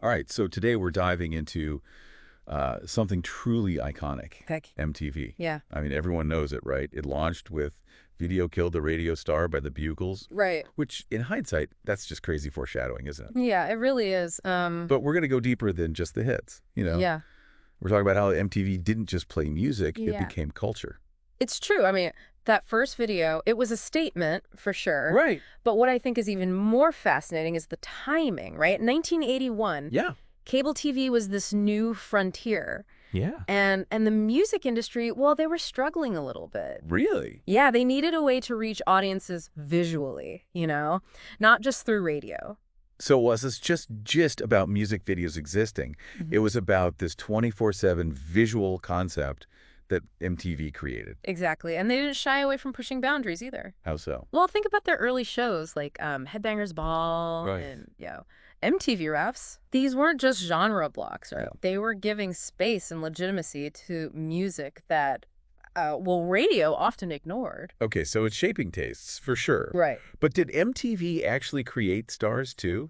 All right, so today we're diving into something truly iconic, Heck. MTV. Yeah. I mean, everyone knows it, right? It launched with Video Killed the Radio Star by the Bugles, Right. which in hindsight, that's just crazy foreshadowing, isn't it? Yeah, it really is. But we're going to go deeper than just the hits, you know? Yeah. We're talking about how MTV didn't just play music, it Yeah. became culture. It's true. I mean, that first video, it was a statement for sure. Right. But what I think is even more fascinating is the timing, right? 1981, Yeah. cable TV was this new frontier. Yeah. And the music industry, well, they were struggling a little bit. Really? Yeah, they needed a way to reach audiences visually, not just through radio. So it wasn't just about music videos existing. It was about this 24/7 visual concept that MTV created. Exactly. And they didn't shy away from pushing boundaries either. How so? Well, think about their early shows like Headbangers Ball Right. and MTV Raps. These weren't just genre blocks, right? Yeah. They were giving space and legitimacy to music that, radio often ignored. Okay, so it's shaping tastes, for sure. Right. But did MTV actually create stars, too?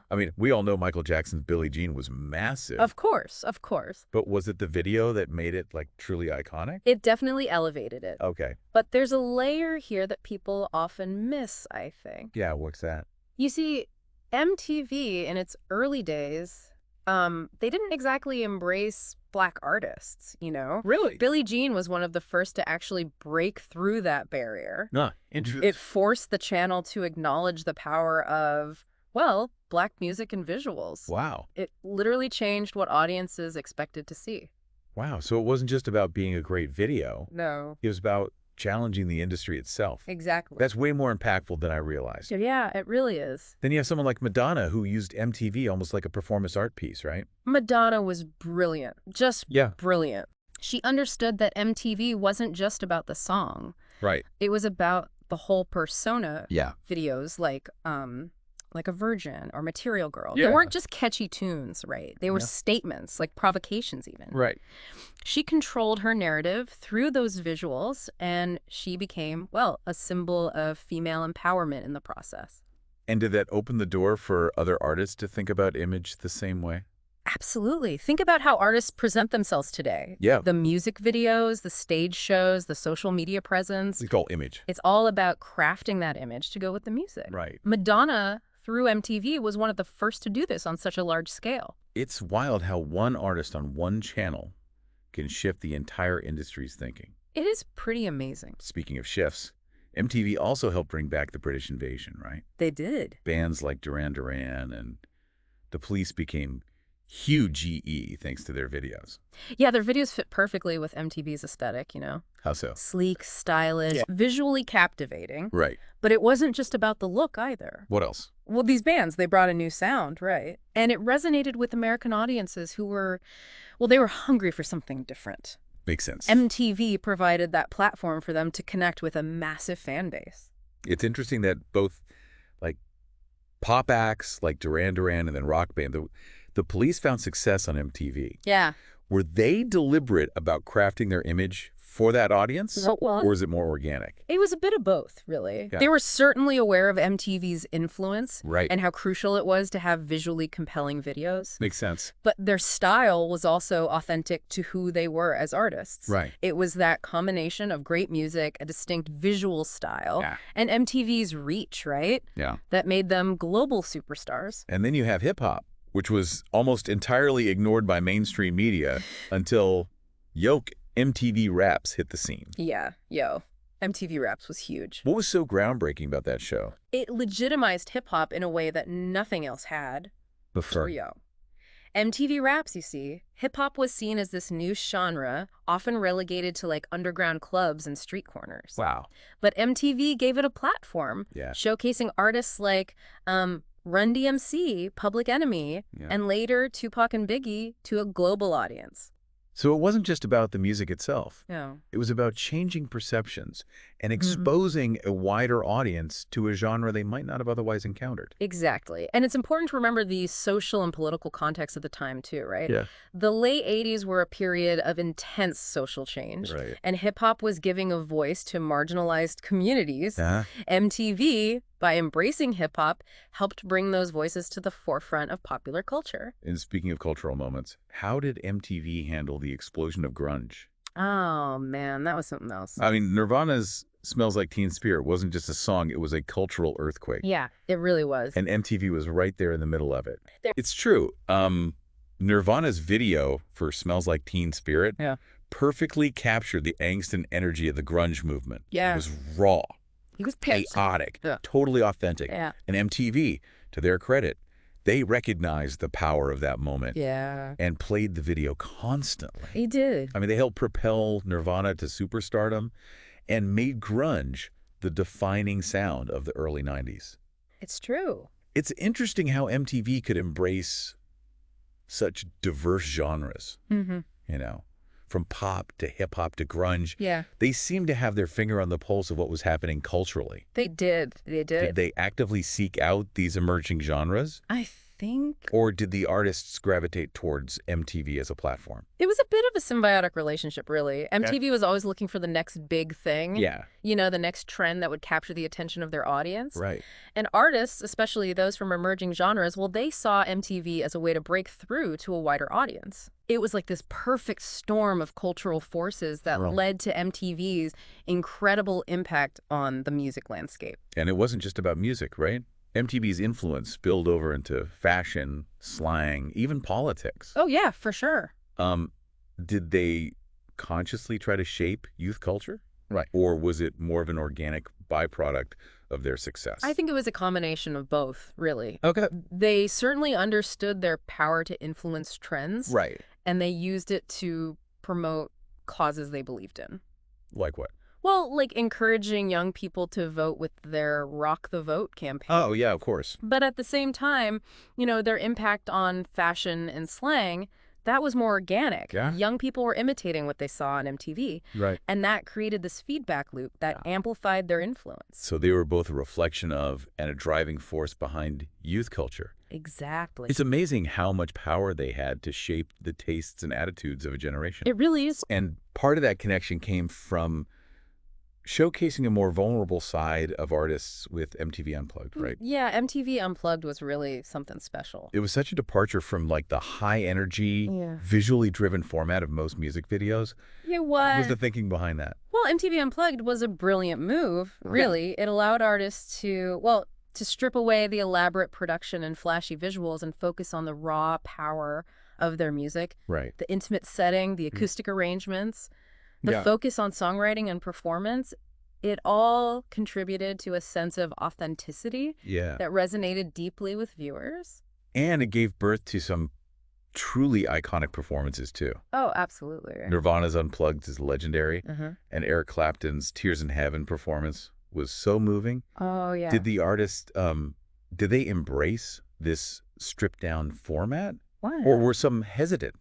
I mean, we all know Michael Jackson's Billie Jean was massive. Of course, of course. But was it the video that made it, like, truly iconic? It definitely elevated it. Okay. But there's a layer here that people often miss, I think. Yeah, what's that? You see, MTV in its early days, they didn't exactly embrace Black artists, Really? Billie Jean was one of the first to actually break through that barrier. Interesting. It forced the channel to acknowledge the power of, Black music and visuals. Wow. It literally changed what audiences expected to see. Wow, so it wasn't just about being a great video. No. It was about challenging the industry itself. Exactly. That's way more impactful than I realized. Yeah, it really is. Then you have someone like Madonna who used MTV almost like a performance art piece, right? Madonna was brilliant. Just Yeah. brilliant. She understood that MTV wasn't just about the song. Right. It was about the whole persona. Yeah. Videos like a Virgin or Material Girl. Yeah. They weren't just catchy tunes, right? They were statements, like provocations even. Right. She controlled her narrative through those visuals, and she became, a symbol of female empowerment in the process. And did that open the door for other artists to think about image the same way? Absolutely. Think about how artists present themselves today. Yeah. The music videos, the stage shows, the social media presence. It's called image. It's all about crafting that image to go with the music. Right. Madonna, through MTV, was one of the first to do this on such a large scale. It's wild how one artist on one channel can shift the entire industry's thinking. It is pretty amazing. Speaking of shifts, MTV also helped bring back the British invasion, right? They did. Bands like Duran Duran and The Police became huge GE thanks to their videos. Yeah, their videos fit perfectly with MTV's aesthetic, How so? Sleek, stylish, visually captivating. Right. But it wasn't just about the look either. What else? Well, these bands, they brought a new sound, right? And it resonated with American audiences who were, they were hungry for something different. Makes sense. MTV provided that platform for them to connect with a massive fan base. It's interesting that both, like, pop acts like Duran Duran and then rock band, the Police found success on MTV. Yeah. Were they deliberate about crafting their image for that audience? Or was it more organic? It was a bit of both, really. Yeah. They were certainly aware of MTV's influence Right. and how crucial it was to have visually compelling videos. Makes sense. But their style was also authentic to who they were as artists. Right. It was that combination of great music, a distinct visual style, Yeah. and MTV's reach, right? Yeah. That made them global superstars. And then you have hip-hop, which was almost entirely ignored by mainstream media until MTV Raps hit the scene. Yeah, MTV Raps was huge. What was so groundbreaking about that show? It legitimized hip-hop in a way that nothing else had. Before. MTV Raps, you see, hip-hop was seen as this new genre, often relegated to like underground clubs and street corners. Wow. But MTV gave it a platform, Yeah. showcasing artists like Run DMC, Public Enemy, Yeah. and later Tupac and Biggie to a global audience. So it wasn't just about the music itself. Yeah. It was about changing perceptions and Mhm. exposing a wider audience to a genre they might not have otherwise encountered. Exactly. And it's important to remember the social and political context of the time, too, right? Yeah. The late 80s were a period of intense social change, Right. and hip hop was giving a voice to marginalized communities. Uh, MTV, by embracing hip hop, helped bring those voices to the forefront of popular culture. and speaking of cultural moments, how did MTV handle the explosion of grunge? Oh, man, that was something else. I mean, Nirvana's Smells Like Teen Spirit wasn't just a song, it was a cultural earthquake. Yeah, it really was. And MTV was right there in the middle of it. There- It's true. Nirvana's video for Smells Like Teen Spirit Yeah. perfectly captured the angst and energy of the grunge movement. Yeah. It was raw, He was pissed. chaotic, Yeah. totally authentic. Yeah. And MTV, to their credit, they recognized the power of that moment Yeah. and played the video constantly. He did. I mean, they helped propel Nirvana to superstardom and made grunge the defining sound of the early 90s. It's true. It's interesting how MTV could embrace such diverse genres, Mm-hmm. you know, from pop to hip hop to grunge. Yeah. They seemed to have their finger on the pulse of what was happening culturally. They did. They did. Did they actively seek out these emerging genres, I think or did the artists gravitate towards MTV as a platform? it was a bit of a symbiotic relationship, really. MTV was always looking for the next big thing. Yeah, You know, the next trend that would capture the attention of their audience. right. And artists, especially those from emerging genres, well, they saw MTV as a way to break through to a wider audience. It was like this perfect storm of cultural forces that Right. led to MTV's incredible impact on the music landscape. And it wasn't just about music, right? MTV's influence spilled over into fashion, slang, even politics. Oh, yeah, for sure. Did they consciously try to shape youth culture? Right. Or was it more of an organic byproduct of their success? I think it was a combination of both, really. Okay. They certainly understood their power to influence trends, Right. and they used it to promote causes they believed in. Like what? Well, like encouraging young people to vote with their Rock the Vote campaign. Oh, yeah, of course. But at the same time, you know, their impact on fashion and slang, that was more organic. Yeah. Young people were imitating what they saw on MTV, Right. and that created this feedback loop that amplified their influence. So they were both a reflection of and a driving force behind youth culture. Exactly. It's amazing how much power they had to shape the tastes and attitudes of a generation. It really is. And part of that connection came from showcasing a more vulnerable side of artists with MTV Unplugged, right? Yeah, MTV Unplugged was really something special. It was such a departure from like the high energy, Yeah. visually driven format of most music videos. You What what? was the thinking behind that? Well, MTV Unplugged was a brilliant move, really. It allowed artists to, well, to strip away the elaborate production and flashy visuals and focus on the raw power of their music, Right. the intimate setting, the acoustic arrangements, the Yeah. focus on songwriting and performance. It all contributed to a sense of authenticity Yeah. that resonated deeply with viewers. And it gave birth to some truly iconic performances too. Oh, absolutely. Nirvana's Unplugged is legendary, Uh-huh. and Eric Clapton's Tears in Heaven performance was so moving. Oh, yeah. Did the artist, did they embrace this stripped down format? What? Or were some hesitant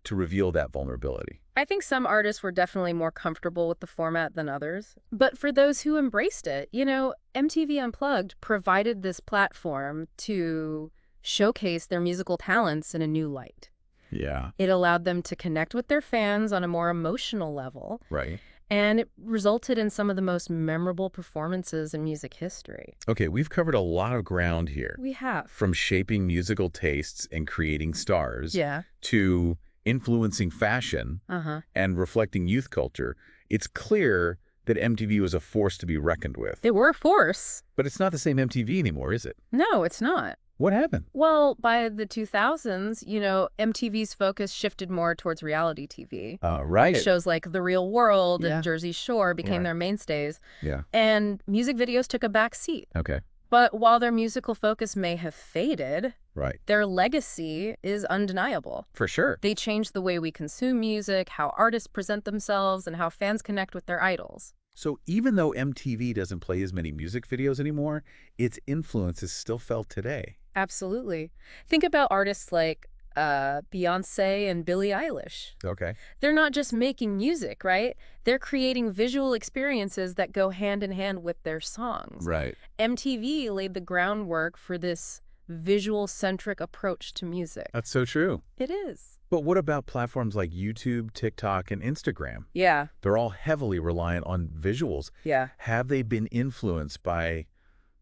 to reveal that vulnerability? I think some artists were definitely more comfortable with the format than others. But for those who embraced it, you know, MTV Unplugged provided this platform to showcase their musical talents in a new light. Yeah. It allowed them to connect with their fans on a more emotional level, Right. and it resulted in some of the most memorable performances in music history. Okay, we've covered a lot of ground here. We have. From shaping musical tastes and creating stars Yeah. to influencing fashion Uh-huh. and reflecting youth culture. It's clear that MTV was a force to be reckoned with. They were a force. But it's not the same MTV anymore, is it? No, it's not. What happened? Well, by the 2000s, you know, MTV's focus shifted more towards reality TV. Right. Shows like The Real World Yeah. and Jersey Shore became Right. their mainstays, Yeah. and music videos took a back seat. Okay. But while their musical focus may have faded, Right. their legacy is undeniable. For sure. They changed the way we consume music, how artists present themselves, and how fans connect with their idols. So even though MTV doesn't play as many music videos anymore, its influence is still felt today. Absolutely. Think about artists like Beyonce and Billie Eilish. Okay. They're not just making music, right? They're creating visual experiences that go hand in hand with their songs. Right. MTV laid the groundwork for this visual-centric approach to music. That's so true. It is. But what about platforms like YouTube, TikTok, and Instagram? Yeah. They're all heavily reliant on visuals. Yeah. Have they been influenced by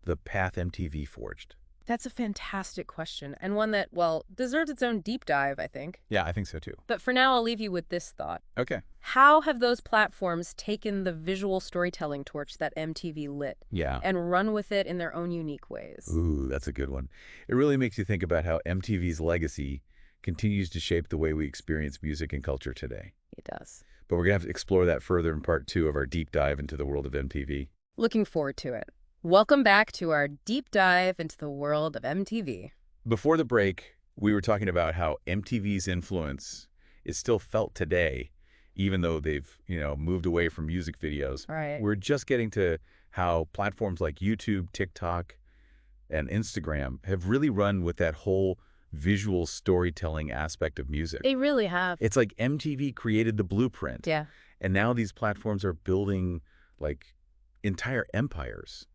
the path MTV forged? That's a fantastic question, and one that, well, deserves its own deep dive, I think. Yeah, I think so too. But for now, I'll leave you with this thought. Okay. How have those platforms taken the visual storytelling torch that MTV lit Yeah. and run with it in their own unique ways? Ooh, that's a good one. It really makes you think about how MTV's legacy continues to shape the way we experience music and culture today. It does. But we're going to have to explore that further in part 2 of our deep dive into the world of MTV. Looking forward to it. Welcome back to our deep dive into the world of MTV. Before the break, we were talking about how MTV's influence is still felt today, even though they've, moved away from music videos. Right. We're just getting to how platforms like YouTube, TikTok, and Instagram have really run with that whole visual storytelling aspect of music. They really have. It's like MTV created the blueprint. Yeah. And now these platforms are building like entire empires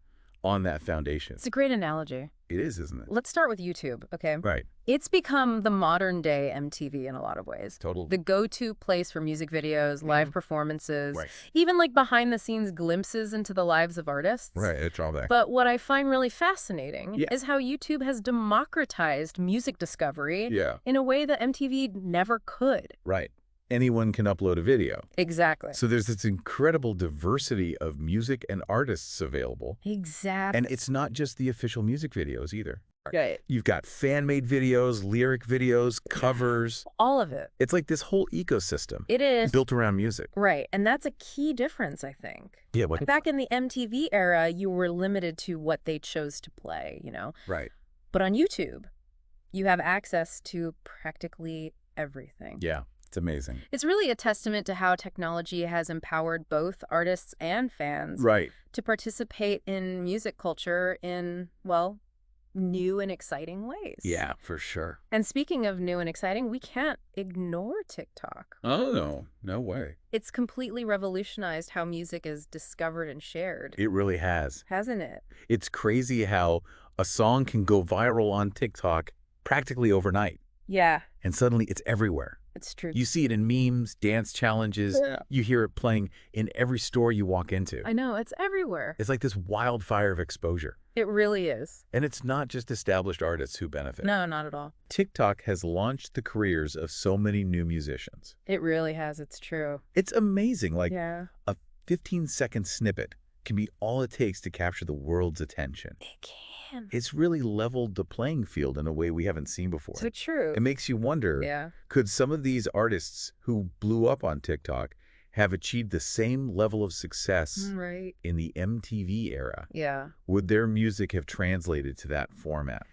on that foundation. It's a great analogy. It is, isn't it? Let's start with YouTube, okay? Right. It's become the modern day MTV in a lot of ways. Totally. The go-to place for music videos, live performances, Right. even like behind-the-scenes glimpses into the lives of artists. Right, it's all there. But what I find really fascinating Yeah. is how YouTube has democratized music discovery Yeah. in a way that MTV never could. Right. Anyone can upload a video. Exactly. So there's this incredible diversity of music and artists available. Exactly. And it's not just the official music videos either. Right. You've got fan-made videos, lyric videos, covers. All of it. It's like this whole ecosystem It is. built around music. Right. And that's a key difference, I think. Yeah, what? Back in the MTV era, you were limited to what they chose to play, Right. But on YouTube, you have access to practically everything. Yeah, it's amazing. It's really a testament to how technology has empowered both artists and fans Right. to participate in music culture in, well, new and exciting ways. Yeah, for sure. And speaking of new and exciting, we can't ignore TikTok. Oh, no. No way. It's completely revolutionized how music is discovered and shared. It really has. Hasn't it? It's crazy how a song can go viral on TikTok practically overnight. Yeah, And suddenly it's everywhere. it's true. You see it in memes, dance challenges. Yeah. You hear it playing in every store you walk into. I know, it's everywhere. It's like this wildfire of exposure. It really is. And it's not just established artists who benefit. No, not at all. TikTok has launched the careers of so many new musicians. It really has. It's true. It's amazing. Like Yeah. a 15-second snippet can be all it takes to capture the world's attention. It can. It's really leveled the playing field in a way we haven't seen before. So true. It makes you wonder, Yeah. could some of these artists who blew up on TikTok have achieved the same level of success Right. in the MTV era? Yeah. Would their music have translated to that format?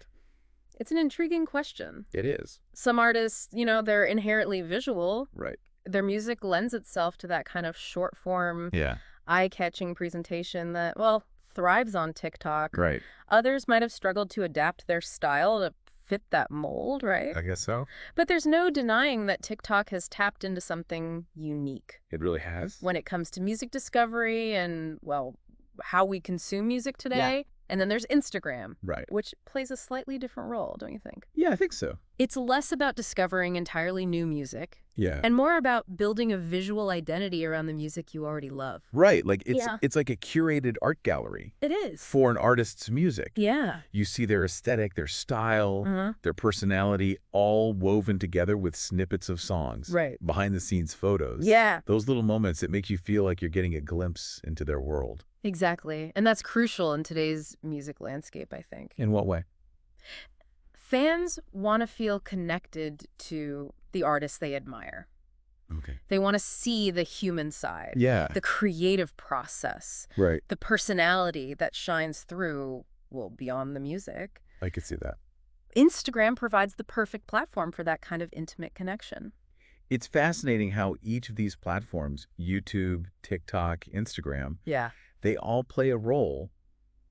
It's an intriguing question. It is. Some artists, they're inherently visual. Right. Their music lends itself to that kind of short form, Yeah. eye-catching presentation that, well, thrives on TikTok. Right. Others might have struggled to adapt their style to fit that mold, right? I guess so. But there's no denying that TikTok has tapped into something unique It really has. when it comes to music discovery and, well, how we consume music today. And then there's Instagram, Right. which plays a slightly different role, don't you think? Yeah, I think so. It's less about discovering entirely new music Yeah. and more about building a visual identity around the music you already love. Right. Like it's Yeah. it's like a curated art gallery It is. for an artist's music. Yeah. You see their aesthetic, their style, Uh-huh. their personality, all woven together with snippets of songs. Right. Behind-the-scenes photos. Yeah. Those little moments that make you feel like you're getting a glimpse into their world. Exactly. And that's crucial in today's music landscape, I think. In what way? Fans want to feel connected to the artists they admire. Okay. They want to see the human side, Yeah. the creative process, Right. the personality that shines through, well, beyond the music. I could see that. Instagram provides the perfect platform for that kind of intimate connection. It's fascinating how each of these platforms, YouTube, TikTok, Instagram, Yeah. they all play a role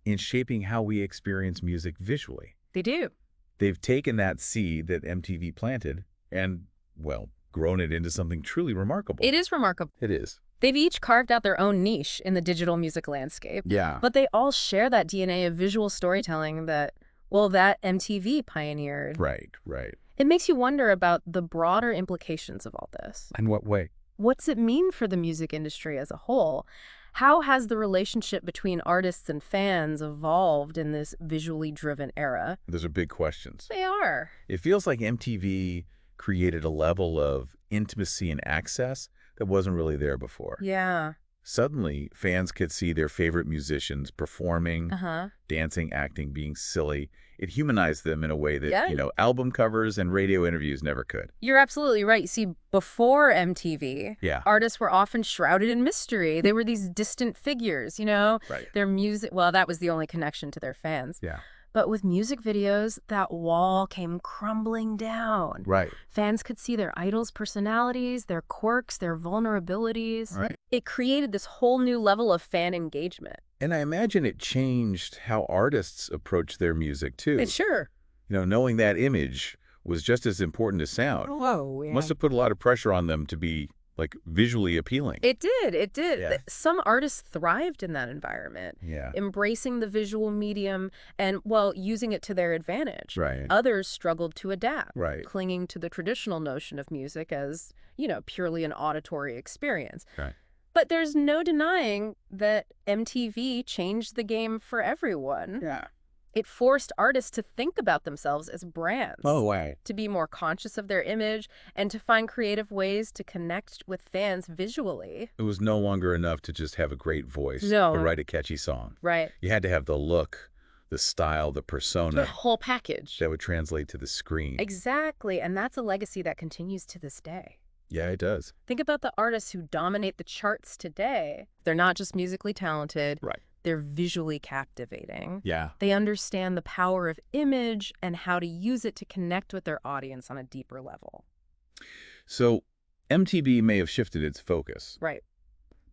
in shaping how we experience music visually. They do. They've taken that seed that MTV planted and, well, grown it into something truly remarkable. It is remarkable. It is. They've each carved out their own niche in the digital music landscape, Yeah. but they all share that DNA of visual storytelling that, well, that MTV pioneered. Right, right. It makes you wonder about the broader implications of all this. In what way? What's it mean for the music industry as a whole? How has the relationship between artists and fans evolved in this visually driven era? Those are big questions. They are. It feels like MTV created a level of intimacy and access that wasn't really there before. Yeah. Suddenly, fans could see their favorite musicians performing, Uh-huh. dancing, acting, being silly. It humanized them in a way that, Yeah. album covers and radio interviews never could. You're absolutely right. You see, before MTV, Yeah. artists were often shrouded in mystery. They were these distant figures, Right. Their music, well, that was the only connection to their fans. Yeah. But with music videos, that wall came crumbling down. Right. Fans could see their idols' personalities, their quirks, their vulnerabilities. Right. It created this whole new level of fan engagement. And I imagine it changed how artists approach their music, too. Sure. Knowing that image was just as important as sound. Oh, yeah. Must have put a lot of pressure on them to be, visually appealing. It did. It did. Yeah. Some artists thrived in that environment, Yeah. embracing the visual medium and, well, using it to their advantage. Right. Others struggled to adapt, Right. clinging to the traditional notion of music as, purely an auditory experience. Right. But there's no denying that MTV changed the game for everyone. Yeah. It forced artists to think about themselves as brands. Wow. To be more conscious of their image and to find creative ways to connect with fans visually. It was no longer enough to just have a great voice No. or write a catchy song. Right. You had to have the look, the style, the The persona whole package. that would translate to the screen. Exactly. And that's a legacy that continues to this day. Yeah, it does. Think about the artists who dominate the charts today. They're not just musically talented. Right. They're visually captivating. Yeah. They understand the power of image and how to use it to connect with their audience on a deeper level. So MTV may have shifted its focus, Right.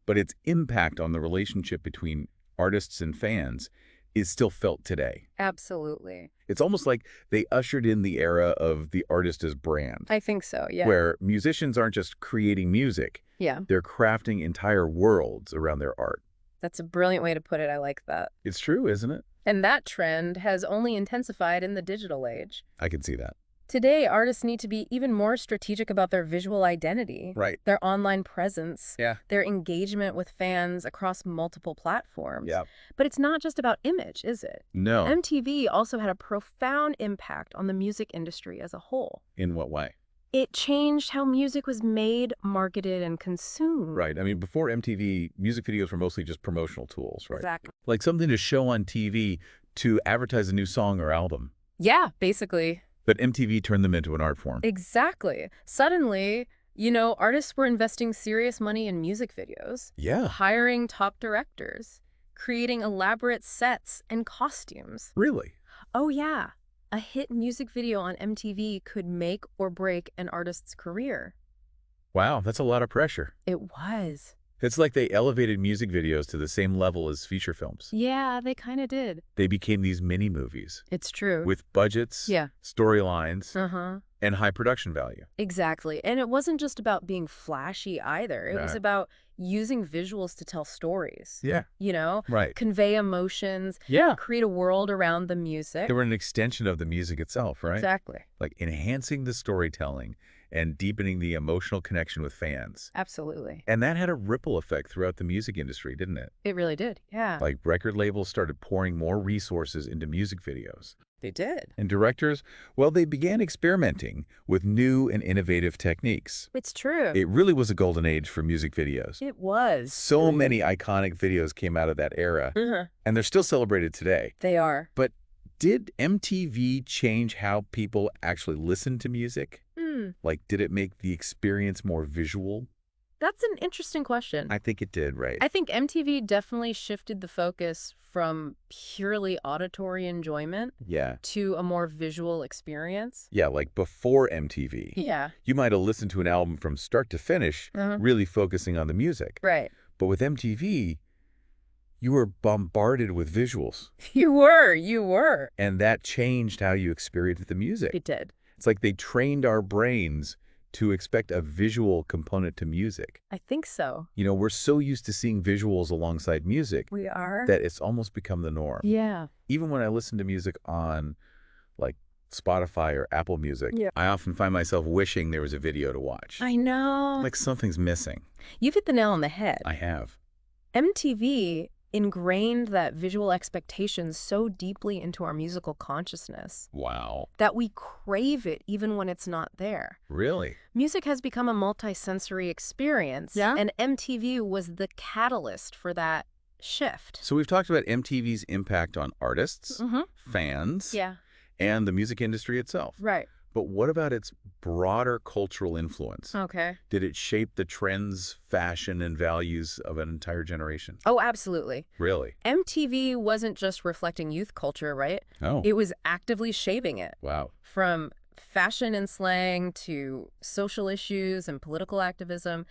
but its impact on the relationship between artists and fans is still felt today. Absolutely. It's almost like they ushered in the era of the artist as brand, I think so, yeah. where musicians aren't just creating music, Yeah, they're crafting entire worlds around their art. that's a brilliant way to put it. I like that. It's true, isn't it? And that trend has only intensified in the digital age. I can see that. Today, artists need to be even more strategic about their visual identity, Right. their online presence, Yeah. their engagement with fans across multiple platforms. Yeah. But it's not just about image, is it? No. MTV also had a profound impact on the music industry as a whole. In what way? It changed how music was made, marketed, and consumed. Right. I mean, before MTV, music videos were mostly just promotional tools, right? Exactly. Like something to show on TV to advertise a new song or album. Yeah, basically. But MTV turned them into an art form. Exactly. Suddenly, artists were investing serious money in music videos, Yeah. hiring top directors, creating elaborate sets and costumes. Really? Oh, yeah. A hit music video on MTV could make or break an artist's career. Wow, that's a lot of pressure. It was. It's like they elevated music videos to the same level as feature films. Yeah, they kind of did. They became these mini movies It's true. with budgets, Yeah. storylines, Uh-huh. and high production value. Exactly. And it wasn't just about being flashy either. It was Right. about using visuals to tell stories. Yeah. Right. Convey emotions, Yeah. create a world around the music. They were an extension of the music itself, right? Exactly. Like enhancing the storytelling and deepening the emotional connection with fans. Absolutely. And that had a ripple effect throughout the music industry, didn't it? It really did. Yeah. Like record labels started pouring more resources into music videos. They did. And directors, well, they began experimenting with new and innovative techniques. It's true. It really was a golden age for music videos. It was. So many iconic videos came out of that era, Uh-huh. and they're still celebrated today. They are. But did MTV change how people actually listen to music? Like, did it make the experience more visual? That's an interesting question. I think it did, right? I think MTV definitely shifted the focus from purely auditory enjoyment Yeah. to a more visual experience. Yeah, like before MTV, Yeah. you might have listened to an album from start to finish, Uh-huh. really focusing on the music. Right. But with MTV, You were bombarded with visuals, You were. and that changed how you experienced the music. It did. It's like they trained our brains to expect a visual component to music. I think so. You know, we're so used to seeing visuals alongside music We are. that it's almost become the norm. Yeah. Even when I listen to music on, like, Spotify or Apple Music, Yeah. I often find myself wishing there was a video to watch. I know. Like something's missing. You've hit the nail on the head. I have. MTV ingrained that visual expectation so deeply into our musical consciousness Wow. that we crave it even when it's not there. Really? Music has become a multisensory experience, Yeah. and MTV was the catalyst for that shift. So we've talked about MTV's impact on artists, fans, Yeah, and the music industry itself. right. But what about its broader cultural influence? Okay. Did it shape the trends, fashion, and values of an entire generation? Oh, absolutely. Really? MTV wasn't just reflecting youth culture, right? Oh, It was actively shaping it. wow. From fashion and slang to social issues and political activism,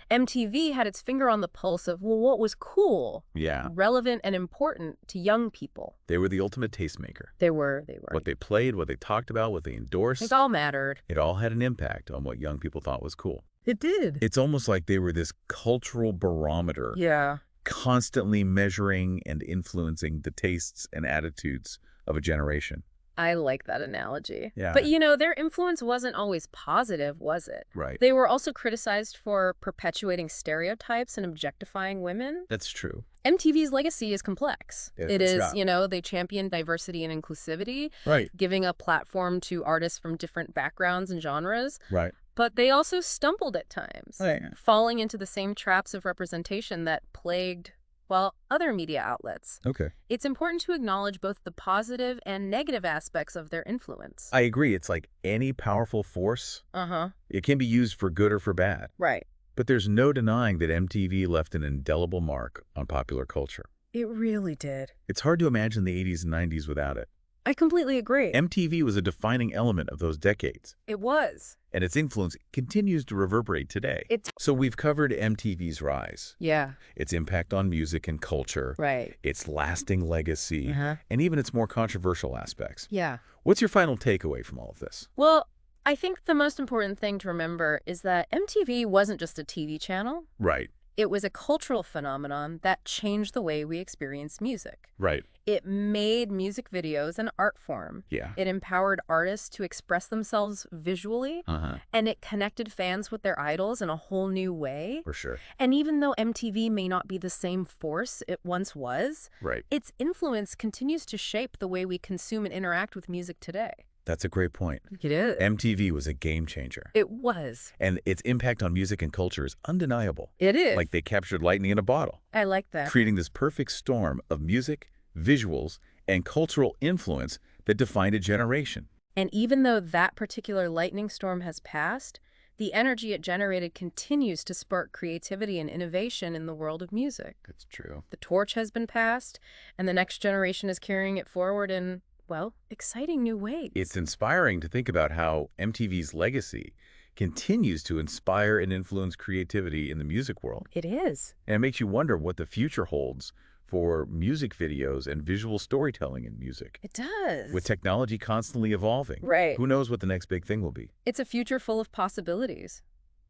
MTV had its finger on the pulse of, well, what was cool, Yeah. relevant, and important to young people. They were the ultimate tastemaker. They were. What they played, what they talked about, what they endorsed, It all mattered. it all had an impact on what young people thought was cool. It did. It's almost like they were this cultural barometer, Yeah. constantly measuring and influencing the tastes and attitudes of a generation. I like that analogy. Yeah. But, you know, their influence wasn't always positive, was it? Right. They were also criticized for perpetuating stereotypes and objectifying women. That's true. MTV's legacy is complex. It It's is, not. you know, they championed diversity and inclusivity, Right. giving a platform to artists from different backgrounds and genres. Right. But they also stumbled at times, Right. falling into the same traps of representation that plagued, well, other media outlets. Okay. It's important to acknowledge both the positive and negative aspects of their influence. I agree. It's like any powerful force, Uh-huh. it can be used for good or for bad. Right. But there's no denying that MTV left an indelible mark on popular culture. It really did. It's hard to imagine the 80s and 90s without it. I completely agree. MTV was a defining element of those decades, It was. and its influence continues to reverberate today. It's... So we've covered MTV's rise, Yeah. its impact on music and culture, Right. its lasting legacy, Uh-huh. and even its more controversial aspects. Yeah. What's your final takeaway from all of this? Well, I think the most important thing to remember is that MTV wasn't just a TV channel. Right, It was a cultural phenomenon that changed the way we experience music. right, It made music videos an art form. yeah. It empowered artists to express themselves visually, Uh-huh, and it connected fans with their idols in a whole new way. for sure. And even though MTV may not be the same force it once was, Right. its influence continues to shape the way we consume and interact with music today. That's a great point. It is. MTV was a game changer, It was. and its impact on music and culture is undeniable. It is. Like they captured lightning in a bottle, I like that. creating this perfect storm of music, visuals, and cultural influence that defined a generation. And even though that particular lightning storm has passed, the energy it generated continues to spark creativity and innovation in the world of music. That's true. The torch has been passed, and the next generation is carrying it forward in, well, exciting new ways. It's inspiring to think about how MTV's legacy continues to inspire and influence creativity in the music world. It is. And it makes you wonder what the future holds for music videos and visual storytelling in music. It does. With technology constantly evolving, Right. who knows what the next big thing will be? It's a future full of possibilities.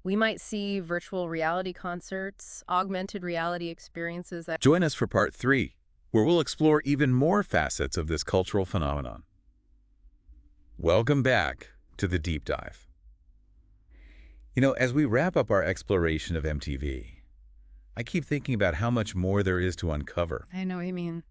We might see virtual reality concerts, augmented reality experiences that... Join us for part 3, where we'll explore even more facets of this cultural phenomenon. Welcome back to the Deep Dive. You know, as we wrap up our exploration of MTV, I keep thinking about how much more there is to uncover. I know what you mean.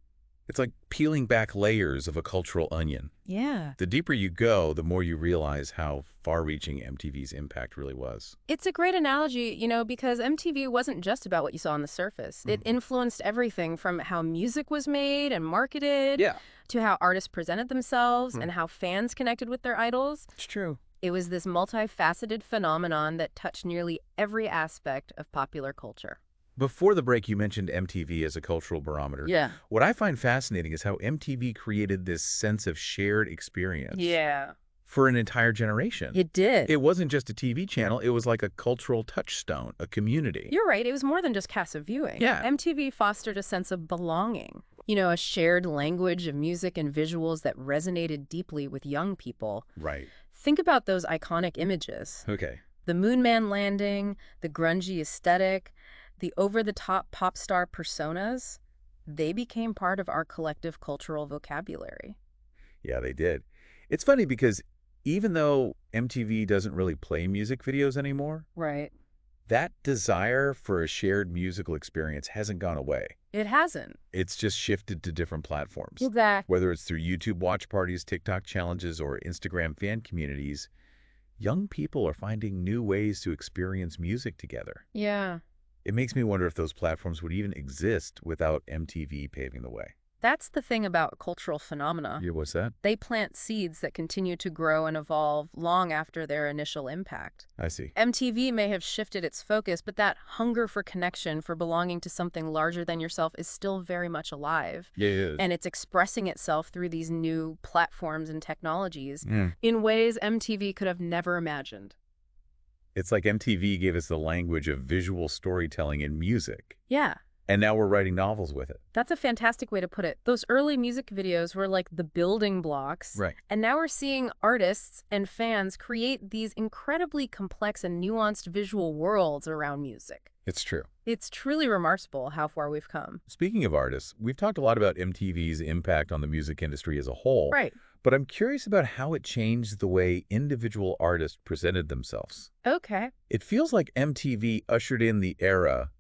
It's like peeling back layers of a cultural onion. Yeah. The deeper you go, the more you realize how far-reaching MTV's impact really was. It's a great analogy, you know, because MTV wasn't just about what you saw on the surface. It influenced everything from how music was made and marketed to how artists presented themselves and how fans connected with their idols. It's true. It was this multifaceted phenomenon that touched nearly every aspect of popular culture. Before the break, you mentioned MTV as a cultural barometer. Yeah. What I find fascinating is how MTV created this sense of shared experience. Yeah. for an entire generation. It did. It wasn't just a TV channel. It was like a cultural touchstone, a community. You're right. It was more than just passive viewing. Yeah. MTV fostered a sense of belonging. You know, a shared language of music and visuals that resonated deeply with young people. Right. Think about those iconic images. Okay. The moon man landing, the grungy aesthetic, the over-the-top pop star personas, they became part of our collective cultural vocabulary. Yeah, they did. It's funny because even though MTV doesn't really play music videos anymore, Right. that desire for a shared musical experience hasn't gone away. It hasn't. It's just shifted to different platforms. Exactly. Whether it's through YouTube watch parties, TikTok challenges, or Instagram fan communities, young people are finding new ways to experience music together. Yeah. It makes me wonder if those platforms would even exist without MTV paving the way. That's the thing about cultural phenomena. Yeah, what's that? They plant seeds that continue to grow and evolve long after their initial impact. I see. MTV may have shifted its focus, but that hunger for connection, for belonging to something larger than yourself is still very much alive. Yeah, it is. And it's expressing itself through these new platforms and technologies Mm. in ways MTV could have never imagined. It's like MTV gave us the language of visual storytelling in music, Yeah. and now we're writing novels with it. That's a fantastic way to put it. Those early music videos were like the building blocks. Right. And now we're seeing artists and fans create these incredibly complex and nuanced visual worlds around music. It's true. It's truly remarkable how far we've come. Speaking of artists, we've talked a lot about MTV's impact on the music industry as a whole. Right. But I'm curious about how it changed the way individual artists presented themselves. Okay. It feels like MTV ushered in the era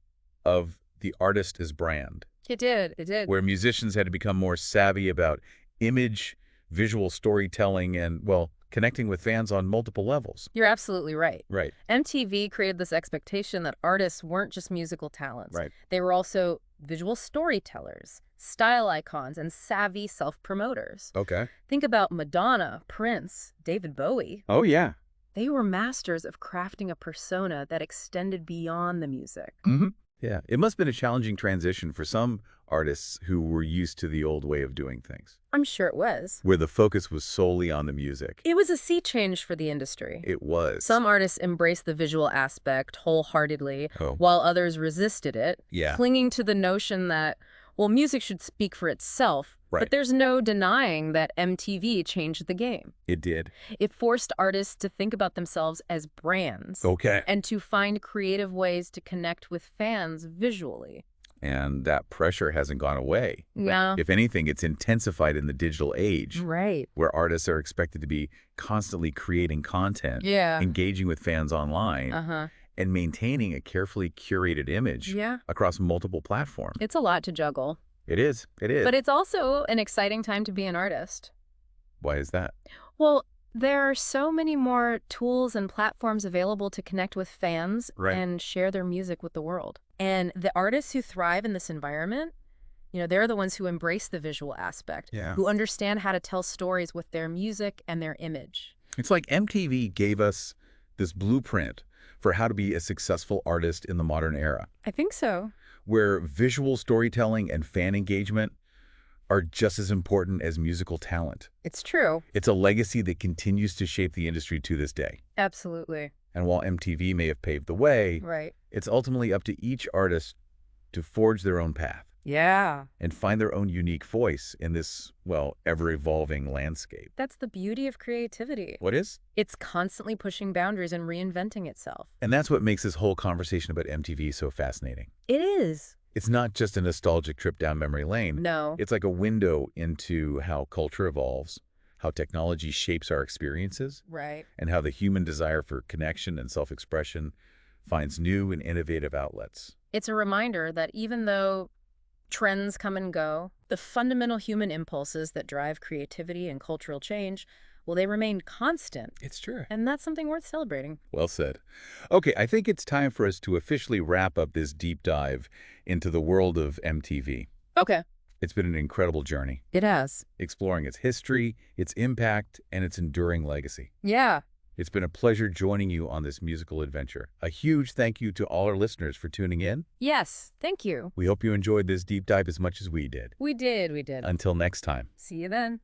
of the artist as brand, It did. It did. where musicians had to become more savvy about image, visual storytelling, and, well, connecting with fans on multiple levels. You're absolutely right. Right. MTV created this expectation that artists weren't just musical talents. Right. They were also visual storytellers, style icons, and savvy self-promoters. Okay. Think about Madonna, Prince, David Bowie. Oh, yeah. They were masters of crafting a persona that extended beyond the music. Mm-hmm. Yeah. It must have been a challenging transition for some artists who were used to the old way of doing things, I'm sure it was. where the focus was solely on the music. It was a sea change for the industry. It was. Some artists embraced the visual aspect wholeheartedly, Oh. while others resisted it, Yeah. clinging to the notion that, well, music should speak for itself. Right. But there's no denying that MTV changed the game. It did. It forced artists to think about themselves as brands Okay. and to find creative ways to connect with fans visually. And that pressure hasn't gone away. Yeah. If anything, it's intensified in the digital age, Right. where artists are expected to be constantly creating content, Yeah. engaging with fans online, Uh-huh. and maintaining a carefully curated image Yeah. across multiple platforms. It's a lot to juggle. It is. It is. But it's also an exciting time to be an artist. Why is that? Well, there are so many more tools and platforms available to connect with fans Right. and share their music with the world. And the artists who thrive in this environment, you know, they're the ones who embrace the visual aspect, Yeah. who understand how to tell stories with their music and their image. It's like MTV gave us this blueprint for how to be a successful artist in the modern era, I think so. where visual storytelling and fan engagement are just as important as musical talent. It's true. It's a legacy that continues to shape the industry to this day. Absolutely. And while MTV may have paved the way, Right. it's ultimately up to each artist to forge their own path Yeah. and find their own unique voice in this, well, ever-evolving landscape. That's the beauty of creativity. What is? It's constantly pushing boundaries and reinventing itself. And that's what makes this whole conversation about MTV so fascinating. It is. It's not just a nostalgic trip down memory lane. No. It's like a window into how culture evolves, how technology shapes our experiences, Right. and how the human desire for connection and self-expression finds new and innovative outlets. It's a reminder that even though trends come and go, the fundamental human impulses that drive creativity and cultural change, well, they remain constant. It's true. And that's something worth celebrating. Well said. Okay, I think it's time for us to officially wrap up this deep dive into the world of MTV. Okay. It's been an incredible journey, It has. exploring its history, its impact, and its enduring legacy. Yeah. It's been a pleasure joining you on this musical adventure. A huge thank you to all our listeners for tuning in. Yes. Thank you. We hope you enjoyed this deep dive as much as we did. We did. Until next time. See you then.